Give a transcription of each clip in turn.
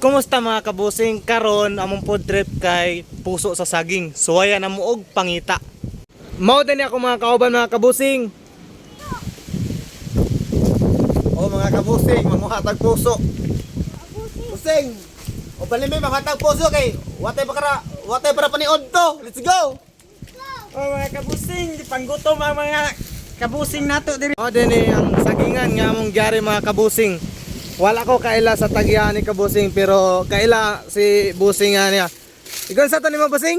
Kumusta mga kabusing? Karon among food trip kay Puso sa Saging. Suwaya na mo og pangita. Mao din ako mga kauban mga kabusing. O mga kabusing, manguhatag puso. Busing! O balimi, manguhatag puso kay watay para paniod to. Let's go! O mga kabusing, panggutom ang mga kabusing nato diri. Mao din ang sagingan nga among gyari mga kabusing. Wala ko kaila sa tagyahan ni kabusing pero kaila si busing nga niya. Igon sa to ni mga busing?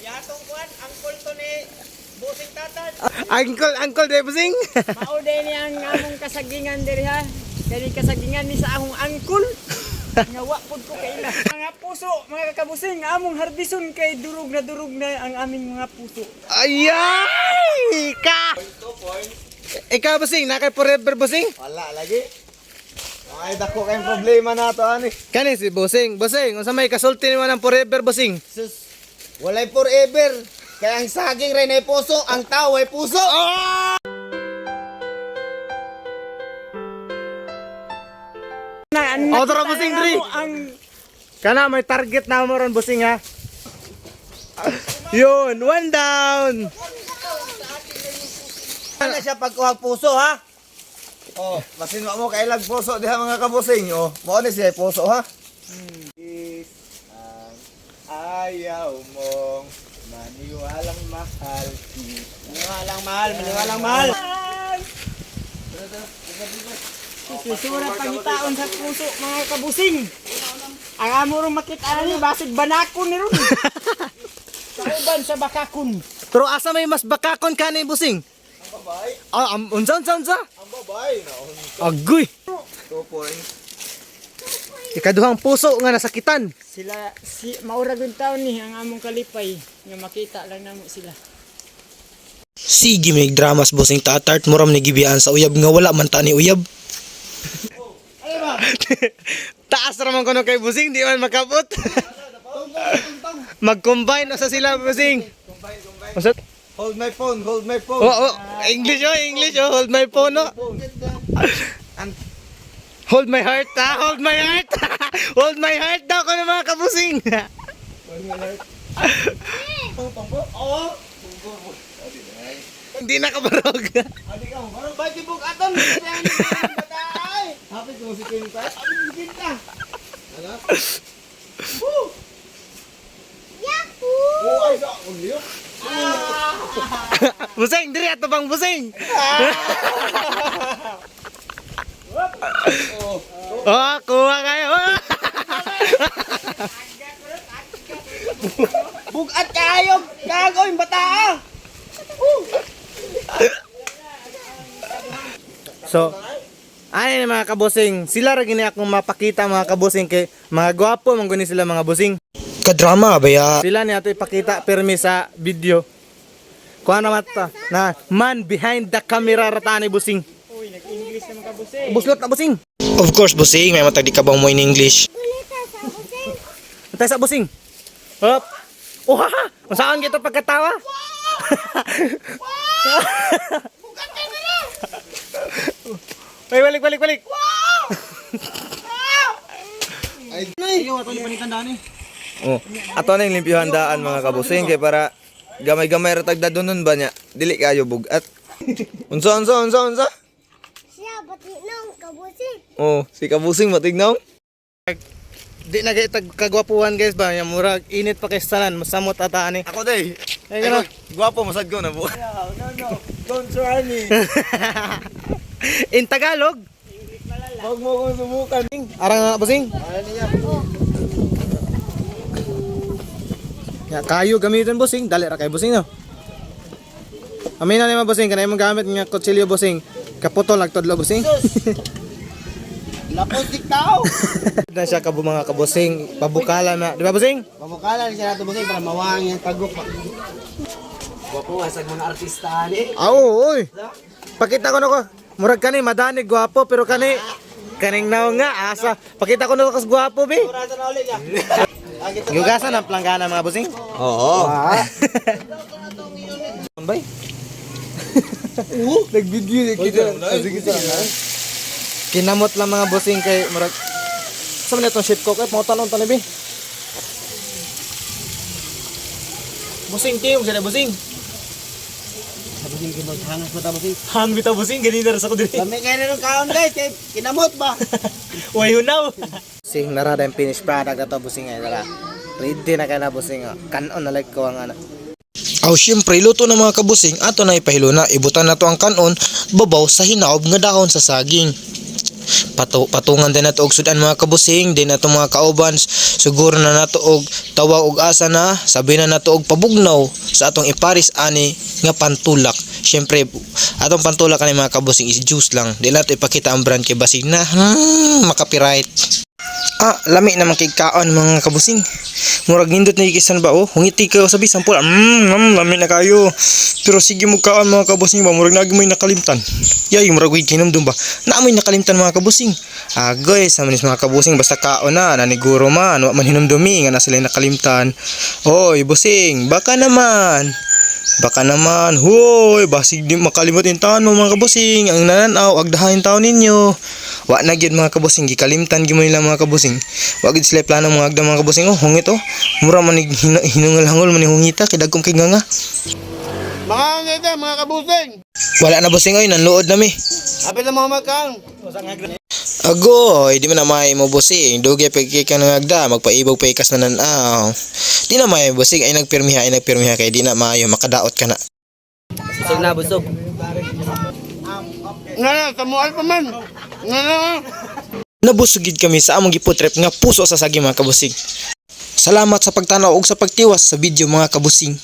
Yatong kuan, angkol to ni busing tatan. Uncle de busing. Maude ni ang among kasagingan diri ha. Kani kasagingan ni sa among angkol. Nga wa pud ko kaila. Mga puso, mga kabusing, among harbison kay durog na ang aming mga puso. Ayay! Ikaw busing, nakay forever busing? Wala lagi. Ay dako kayong problema nato ani. Kani si busing, unsa may kasulti ni ng forever busing? Sus, walay forever. Kaya ang saging rin ay puso, ang tao ay puso. Tara, busing, diri. Ang Kana may target na mo ron busing ha. Yun, one down. Ano siya pagkuhag puso ha? Oh, masinwa mo kailag puso diha mga kabusing. Oh, mao ni siya puso ha. Is ayaw mong maniwalang mahal. Maniwalang mahal. susura pangitaon sa puso mga kabusing. Ang amo rong makita ni basig banakon ni ron. Kauban sa bakakon. Pero asa may mas bakakon kani busing? Ang babay, Unsa? ang babay na. Agoy. 2 points. Ikaduhang puso nga nasakitan. Sila maurag yung taon ni ang among kalipay nga makita lang namo sila. Sige may dramas busing tatart muram ni gibiyaan sa uyab nga wala man ta ni uyab. Taas raman ko kay busing, di man makabot. Mag-combine na sa sila busing. Masat? Hold my phone, hold my phone. English, hold my phone, no? Hold my heart, hold my heart. Hold my heart daw ko ng mga kabusing. Oo. Hindi nakabarog. Adi ka mo, parang bati bug aton. Happy ko si Kinta. Happy si Kinta. Ano? Woo! Yahoo! Oh, ay sa uliyo. Busing, diri ato bang busing? Kuha kayo. Bugat kayo. Gago yung bata. So, ano yung mga kabusing? Sila rin gini akong mapakita mga kabusing kay mga gwapo man guni sila mga busing. Kadrama baya. Sila ni ato ipakita permi sa video. Kuha naman ta na man behind the camera ratani busing. Uy, nag-English na mga kabusing. Buslot na busing. Of course busing may matag di ka bang mo in English. Antay sa busing. Hop. Oh ha. Saan kita pagkatawa? Ay, balik. Oh, ato na yung limpyuhan daan mga kabusing kay para gamay-gamay ra tagda donon ba niya. Dili kayo bugat. Unsa? Siya, pati nang kabusing. Oh, si kabusing matignaw. Di na gaytag kagwapuhan guys ba? Yang murag init pa kay salan, masamot ata ani. Ako day. Ay, gano. Gwapo masad ko na bu. No. Don't try me. In Tagalog, Wag mo kong subukan. arang nga busing. Ano niya? Ya kayo gamiton busing, dali ra kay busing no. Amin na naman busing, kanay mo gamit nga kutsilyo busing. Kaputol nagtudlo busing. Lapotik tao. Na siya kabu mga kabusing, pabukala na. Di ba busing? Pamukala siya nato busing para mawang yung tagok. Gwapo asag mga artista ani. Oy. Pakita ko nako. Murag kani madani gwapo pero kaning naw nga asa. Pakita ko nako kas gwapo bi. Ora na ulit ya. Gugasan ang planggana mga busing. Oo. Bay. Nag-video kita. Sige. Kinamot lang mga busing kay murag Sa man itong shit coke mo tanon to ni bi. Busing tiyo sila busing. Busing hangas mata busing. Hang bitaw busing ganina ra sa ko diri. Kami kayo na ng kaon guys, kay kinamot ba? Way hunaw. Sing narada yung finished product na to busing ay dara. Ready na kay na busing. Kanon na like ko ang ana. Aw syempre luto na mga kabusing ato na ipahilo na ibutan na to ang kanon babaw sa hinaob nga dahon sa saging. Patungan din nato og sudan mga kabusing din nato mga kauban siguro na nato og tawag og asa na sabi na nato og pabugnaw sa atong iparis ani nga pantulak. Syempre atong pantulak ani mga kabusing is juice lang di nato ipakita ang brand kay basig na makapiright. Lami naman kay kaon mga kabusing. Murag nindot na ikisan ba oh. Hungiti ka sa bisan pula. Lami na kayo. Pero sige mo kaon mga kabusing ba murag nagi may nakalimtan. Yay murag way kinumdum ba. Naamoy nakalimtan mga kabusing. Agoy sa manis mga kabusing basta kaon na naniguro man wa man hinumdumi nga na sila nakalimtan. Oy busing baka naman. Hoy, basig di makalimot yung taon mo mga kabusing. Ang nananaw, agdahain taon ninyo. Wa na gyud mga kabusing, gikalimtan gyud mo nila mga kabusing. Wa gyud sila plano mga agda mga kabusing. Oh, hungit oh. Mura man hinungol-hangol man hungita kay dagkom kay nganga. Mga ngita, mga kabusing. Wala na busing oy, nanluod na mi. Apil na mga magkang. Agoy, di man na may mo busing. Dugay pa kay ka agda, magpaibog pa ikas na nanaw. Di na may busing ay nagpirmiha kay di na maayo makadaot ka na. Busog na busog. Nga, samual pa man. Nga. Nabusugid kami sa among giputrip nga puso sa sagi mga kabusing. Salamat sa pagtanaw ug sa pagtiwas sa video mga kabusing.